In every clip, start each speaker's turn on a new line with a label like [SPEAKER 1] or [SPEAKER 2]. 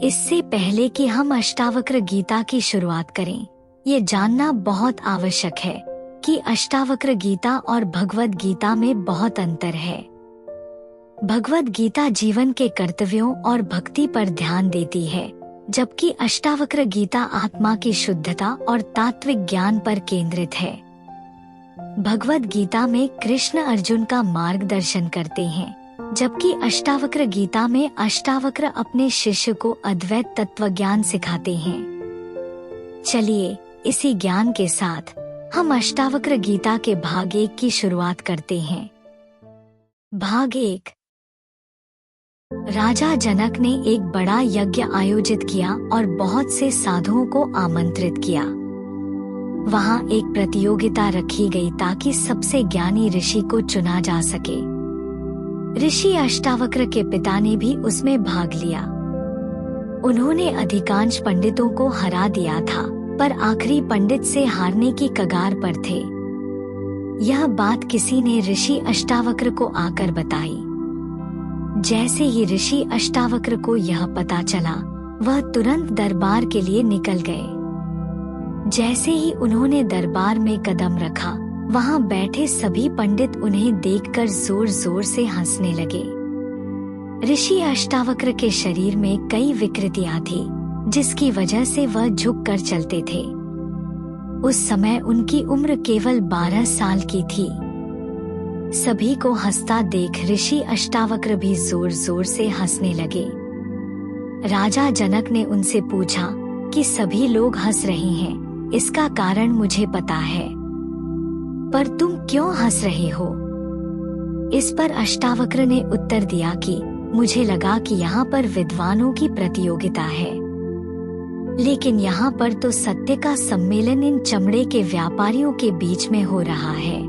[SPEAKER 1] इससे पहले कि हम अष्टावक्र गीता की शुरुआत करें, ये जानना बहुत आवश्यक है कि अष्टावक्र गीता और भगवद गीता में बहुत अंतर है। भगवद गीता जीवन के कर्तव्यों और भक्ति पर ध्यान देती है, जबकि अष्टावक्र गीता आत्मा की शुद्धता और तात्विक ज्ञान पर केंद्रित है। भगवद गीता में कृष्ण अर्जुन का मार्गदर्शन करते हैं, जबकि अष्टावक्र गीता में अष्टावक्र अपने शिष्य को अद्वैत तत्वज्ञान सिखाते हैं। चलिए इसी ज्ञान के साथ हम अष्टावक्र गीता के भाग 1 की शुरुआत करते हैं। भाग 1। राजा जनक ने एक बड़ा यज्ञ आयोजित किया और बहुत से साधुओं को आमंत्रित किया। वहां एक प्रतियोगिता रखी गई ताकि सबसे ज्ञानी ऋषि को चुना जा सके। ऋषि अष्टावक्र के पिता ने भी उसमें भाग लिया। उन्होंने अधिकांश पंडितों को हरा दिया था, पर आखिरी पंडित से हारने की कगार पर थे। यह बात किसी ने ऋषि अष्टावक्र को आकर बताई। जैसे ही ऋषि अष्टावक्र को यह पता चला, वह तुरंत दरबार के लिए निकल गए। जैसे ही उन्होंने दरबार में कदम रखा, वहां बैठे सभी पंडित उन्हें देखकर जोर जोर से हंसने लगे। ऋषि अष्टावक्र के शरीर में कई विकृतियां थी, जिसकी वजह से वह झुक कर चलते थे। उस समय उनकी उम्र केवल 12 साल की थी। सभी को हंसता देख ऋषि अष्टावक्र भी जोर जोर से हंसने लगे। राजा जनक ने उनसे पूछा कि सभी लोग हंस रहे हैं, इसका कारण मुझे पता है, पर तुम क्यों हंस रहे हो? इस पर अष्टावक्र ने उत्तर दिया कि मुझे लगा कि यहाँ पर विद्वानों की प्रतियोगिता है, लेकिन यहाँ पर तो सत्य का सम्मेलन इन चमड़े के व्यापारियों के बीच में हो रहा है।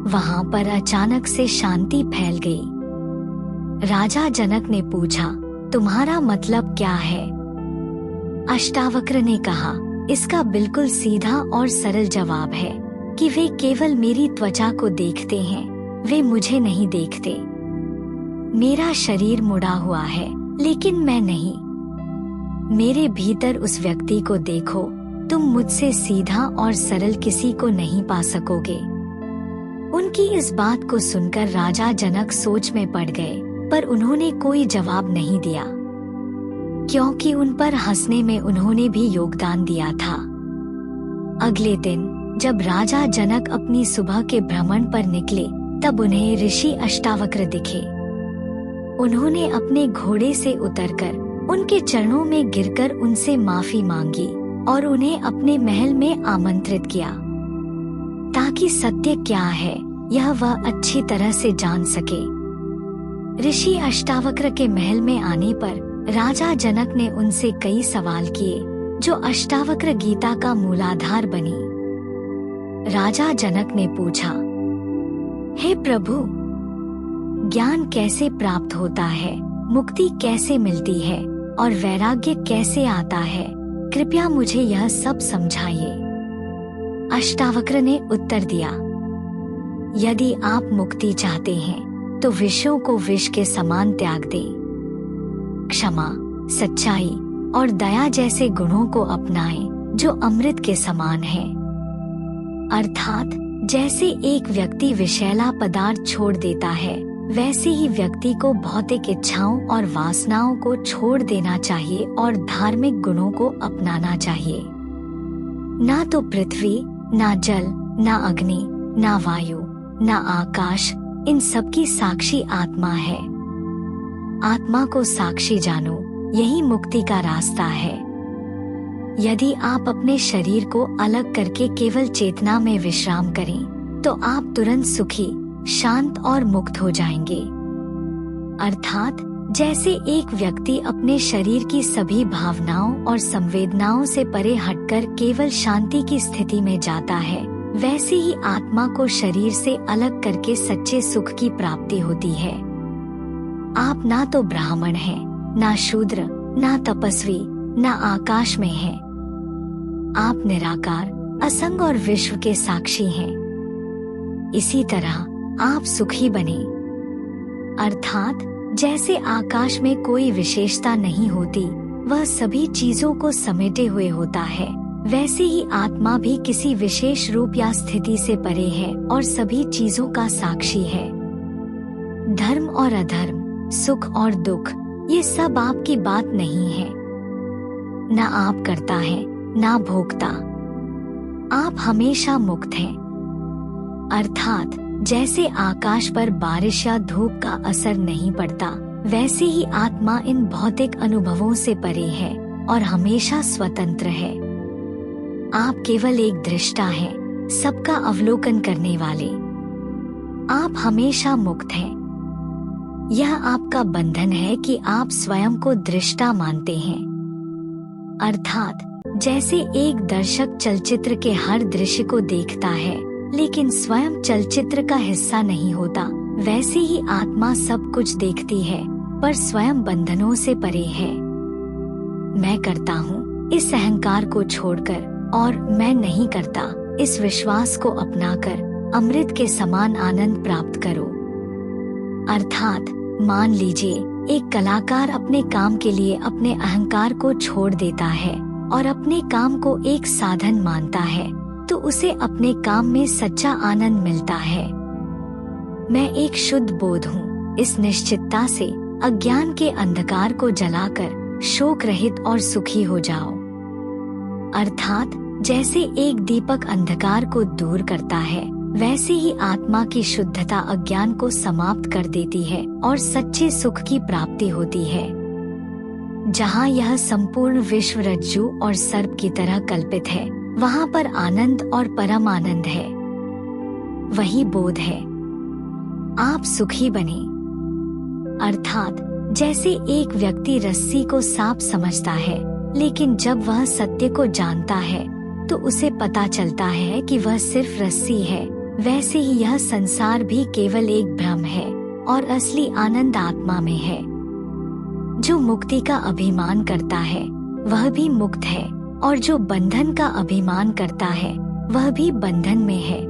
[SPEAKER 1] वहाँ पर अचानक से शांति फैल गई। राजा जनक ने पूछा, तुम्हारा मतलब क्या है? अष्टावक्र ने कहा, इसका बिल्कुल सीधा और सरल जवाब है कि वे केवल मेरी त्वचा को देखते हैं, वे मुझे नहीं देखते। मेरा शरीर मुड़ा हुआ है, लेकिन मैं नहीं। मेरे भीतर उस व्यक्ति को देखो, तुम मुझसे सीधा और सरल किसी को नहीं पा सकोगे। उनकी इस बात को सुनकर राजा जनक सोच में पड़ गए, पर उन्होंने कोई जवाब नहीं दिया, क्योंकि उन पर हंसने में उन्होंने भी योगदान दिया था। अगले दिन जब राजा जनक अपनी सुबह के भ्रमण पर निकले, तब उन्हें ऋषि अष्टावक्र दिखे। उन्होंने अपने घोड़े से उतरकर उनके चरणों में गिरकर उनसे माफी मांगी और उन्हें अपने महल में आमंत्रित किया, ताकि सत्य क्या है यह वह अच्छी तरह से जान सके। ऋषि अष्टावक्र के महल में आने पर राजा जनक ने उनसे कई सवाल किए, जो अष्टावक्र गीता का मूलाधार बनी। राजा जनक ने पूछा, हे प्रभु, ज्ञान कैसे प्राप्त होता है, मुक्ति कैसे मिलती है और वैराग्य कैसे आता है? कृपया मुझे यह सब समझाइए। अष्टावक्र ने उत्तर दिया, यदि आप मुक्ति चाहते हैं तो विषयों को विष के समान त्याग दें। क्षमा, सच्चाई और दया जैसे गुणों को अपनाएं, जो अमृत के समान है। अर्थात जैसे एक व्यक्ति विषैला पदार्थ छोड़ देता है, वैसे ही व्यक्ति को भौतिक इच्छाओं और वासनाओं को छोड़ देना चाहिए और धार्मिक गुणों को अपनाना चाहिए। ना तो पृथ्वी, ना जल, ना अग्नि, ना वायु, ना आकाश, इन सब की साक्षी आत्मा है। आत्मा को साक्षी जानो, यही मुक्ति का रास्ता है। यदि आप अपने शरीर को अलग करके केवल चेतना में विश्राम करें, तो आप तुरंत सुखी, शांत और मुक्त हो जाएंगे। अर्थात जैसे एक व्यक्ति अपने शरीर की सभी भावनाओं और संवेदनाओं से परे हटकर केवल शांति की स्थिति में जाता है, वैसे ही आत्मा को शरीर से अलग करके सच्चे सुख की प्राप्ति होती है। आप ना तो ब्राह्मण हैं, ना शूद्र, ना तपस्वी, ना आकाश में हैं। आप निराकार, असंग और विश्व के साक्षी हैं। इसी तरह आप सुखी बने। अर्थात जैसे आकाश में कोई विशेषता नहीं होती, वह सभी चीजों को समेटे हुए होता है, वैसे ही आत्मा भी किसी विशेष रूप या स्थिति से परे है और सभी चीजों का साक्षी है। धर्म और अधर्म, सुख और दुख, ये सब आपकी बात नहीं है। न आप करता है, न भोगता। आप हमेशा मुक्त हैं। अर्थात जैसे आकाश पर बारिश या धूप का असर नहीं पड़ता, वैसे ही आत्मा इन भौतिक अनुभवों से परे है और हमेशा स्वतंत्र है। आप केवल एक दृष्टा हैं, सबका अवलोकन करने वाले। आप हमेशा मुक्त हैं। यह आपका बंधन है कि आप स्वयं को दृष्टा मानते हैं। अर्थात जैसे एक दर्शक चलचित्र के हर दृश्य को देखता है, लेकिन स्वयं चलचित्र का हिस्सा नहीं होता, वैसे ही आत्मा सब कुछ देखती है पर स्वयं बंधनों से परे है। मैं करता हूँ इस अहंकार को छोड़कर और मैं नहीं करता इस विश्वास को अपनाकर अमृत के समान आनंद प्राप्त करो। अर्थात मान लीजिए एक कलाकार अपने काम के लिए अपने अहंकार को छोड़ देता है और अपने काम को एक साधन मानता है, तो उसे अपने काम में सच्चा आनंद मिलता है। मैं एक शुद्ध बोध हूँ, इस निश्चितता से अज्ञान के अंधकार को जलाकर शोक रहित और सुखी हो जाओ। अर्थात जैसे एक दीपक अंधकार को दूर करता है, वैसे ही आत्मा की शुद्धता अज्ञान को समाप्त कर देती है और सच्चे सुख की प्राप्ति होती है। जहाँ यह संपूर्ण विश्व रज्जु और सर्प की तरह कल्पित है, वहाँ पर आनंद और परम आनंद है। वही बोध है। आप सुखी बने। अर्थात जैसे एक व्यक्ति रस्सी को सांप समझता है, लेकिन जब वह सत्य को जानता है तो उसे पता चलता है कि वह सिर्फ रस्सी है, वैसे ही यह संसार भी केवल एक भ्रम है और असली आनंद आत्मा में है। जो मुक्ति का अभिमान करता है वह भी मुक्त है और जो बंधन का अभिमान करता है वह भी बंधन में है।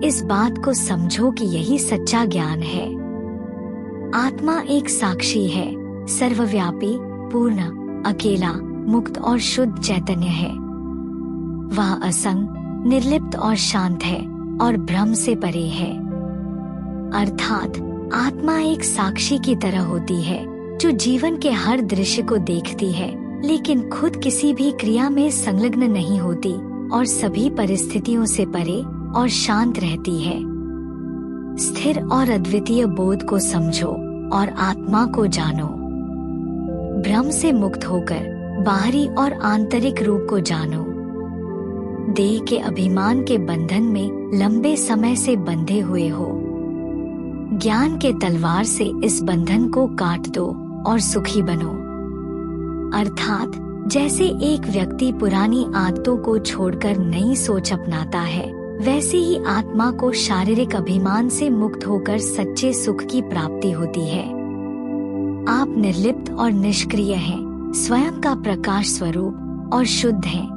[SPEAKER 1] इस बात को समझो कि यही सच्चा ज्ञान है। आत्मा एक साक्षी है, सर्वव्यापी, पूर्ण, अकेला, मुक्त और शुद्ध चैतन्य है। वह असंग, निर्लिप्त और शांत है और भ्रम से परे है। अर्थात आत्मा एक साक्षी की तरह होती है जो जीवन के हर दृश्य को देखती है, लेकिन खुद किसी भी क्रिया में संलग्न नहीं होती और सभी परिस्थितियों से परे और शांत रहती है। स्थिर और अद्वितीय बोध को समझो और आत्मा को जानो। भ्रम से मुक्त होकर बाहरी और आंतरिक रूप को जानो। देह के अभिमान के बंधन में लंबे समय से बंधे हुए हो। ज्ञान के तलवार से इस बंधन को काट दो और सुखी बनो। अर्थात जैसे एक व्यक्ति पुरानी आदतों को छोड़कर नई सोच अपनाता है, वैसे ही आत्मा को शारीरिक अभिमान से मुक्त होकर सच्चे सुख की प्राप्ति होती है। आप निर्लिप्त और निष्क्रिय हैं, स्वयं का प्रकाश स्वरूप और शुद्ध हैं।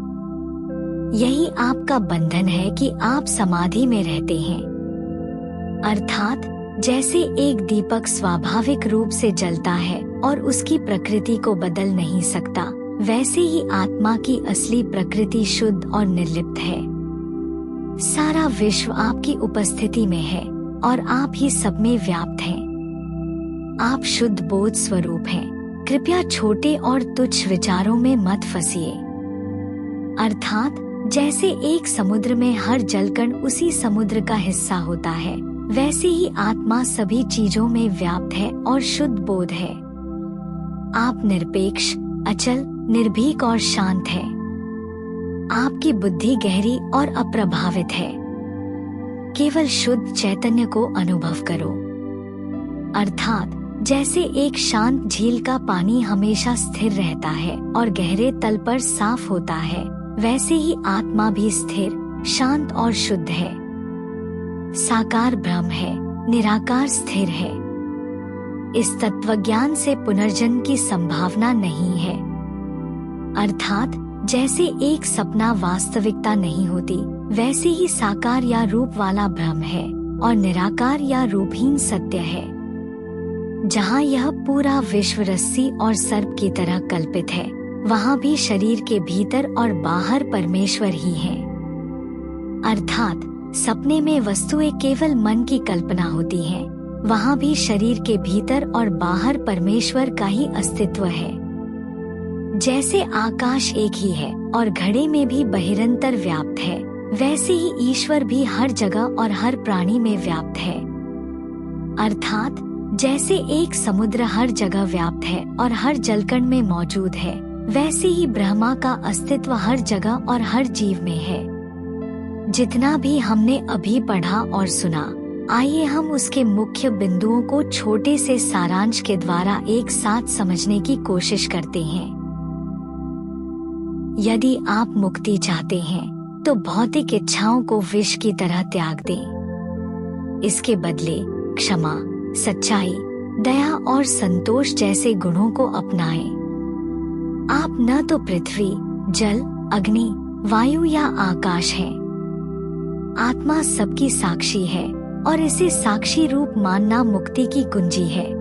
[SPEAKER 1] यही आपका बंधन है कि आप समाधि में रहते हैं। अर्थात जैसे एक दीपक स्वाभाविक रूप से जलता है और उसकी प्रकृति को बदल नहीं सकता, वैसे ही आत्मा की असली प्रकृति शुद्ध और निर्लिप्त है। सारा विश्व आपकी उपस्थिति में है और आप ही सब में व्याप्त हैं। आप शुद्ध बोध स्वरूप हैं। कृपया छोटे और तुच्छ विचारों में मत फंसिए। अर्थात जैसे एक समुद्र में हर जलकण उसी समुद्र का हिस्सा होता है, वैसे ही आत्मा सभी चीजों में व्याप्त है और शुद्ध बोध है। आप निरपेक्ष, अचल, निर्भीक और शांत है। आपकी बुद्धि गहरी और अप्रभावित है। केवल शुद्ध चैतन्य को अनुभव करो। अर्थात जैसे एक शांत झील का पानी हमेशा स्थिर रहता है और गहरे तल पर साफ होता है, वैसे ही आत्मा भी स्थिर, शांत और शुद्ध है। साकार ब्रह्म है, निराकार स्थिर है। इस तत्वज्ञान से पुनर्जन्म की संभावना नहीं है। अर्थात जैसे एक सपना वास्तविकता नहीं होती, वैसे ही साकार या रूप वाला ब्रह्म है और निराकार या रूपहीन सत्य है। जहाँ यह पूरा विश्व रस्सी और सर्प की तरह कल्पित है, वहाँ भी शरीर के भीतर और बाहर परमेश्वर ही है। अर्थात सपने में वस्तुएं केवल मन की कल्पना होती हैं, वहाँ भी शरीर के भीतर और बाहर परमेश्वर का ही अस्तित्व है। जैसे आकाश एक ही है और घड़े में भी बहिरंतर व्याप्त है, वैसे ही ईश्वर भी हर जगह और हर प्राणी में व्याप्त है। अर्थात जैसे एक समुद्र हर जगह व्याप्त है और हर जलकण में मौजूद है, वैसे ही ब्रह्मा का अस्तित्व हर जगह और हर जीव में है। जितना भी हमने अभी पढ़ा और सुना, आइए हम उसके मुख्य बिंदुओं को छोटे से सारांश के द्वारा एक साथ समझने की कोशिश करते हैं। यदि आप मुक्ति चाहते हैं, तो भौतिक इच्छाओं को विष की तरह त्याग दें। इसके बदले क्षमा, सच्चाई, दया और संतोष जैसे गुणों को अपनाएं। आप न तो पृथ्वी, जल, अग्नि, वायु या आकाश हैं। आत्मा सबकी साक्षी है और इसे साक्षी रूप मानना मुक्ति की कुंजी है।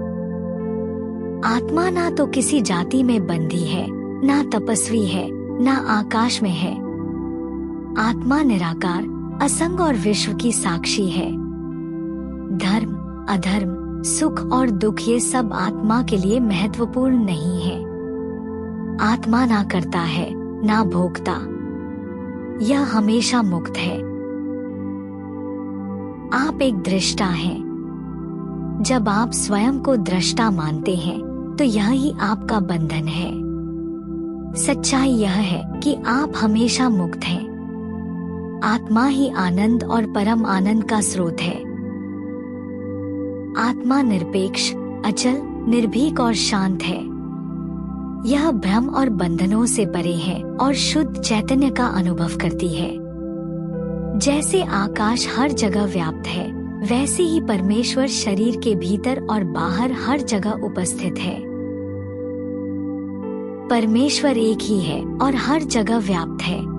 [SPEAKER 1] आत्मा ना तो किसी जाति में बंधी है, ना तपस्वी है, ना आकाश में है। आत्मा निराकार, असंग और विश्व की साक्षी है। धर्म, अधर्म, सुख और दुख ये सब आत्मा के लिए महत्वपूर्ण नहीं है। आत्मा ना करता है, ना भोगता। यह हमेशा मुक्त है। आप एक दृष्टा हैं। जब आप स्वयं को दृष्टा मानते हैं, तो यह ही आपका बंधन है। सच्चाई यह है कि आप हमेशा मुक्त हैं। आत्मा ही आनंद और परम आनंद का स्रोत है। आत्मा निरपेक्ष, अचल, निर्भीक और शांत है। यह भ्रम और बंधनों से परे है और शुद्ध चैतन्य का अनुभव करती है। जैसे आकाश हर जगह व्याप्त है, वैसे ही परमेश्वर शरीर के भीतर और बाहर हर जगह उपस्थित है। परमेश्वर एक ही है और हर जगह व्याप्त है।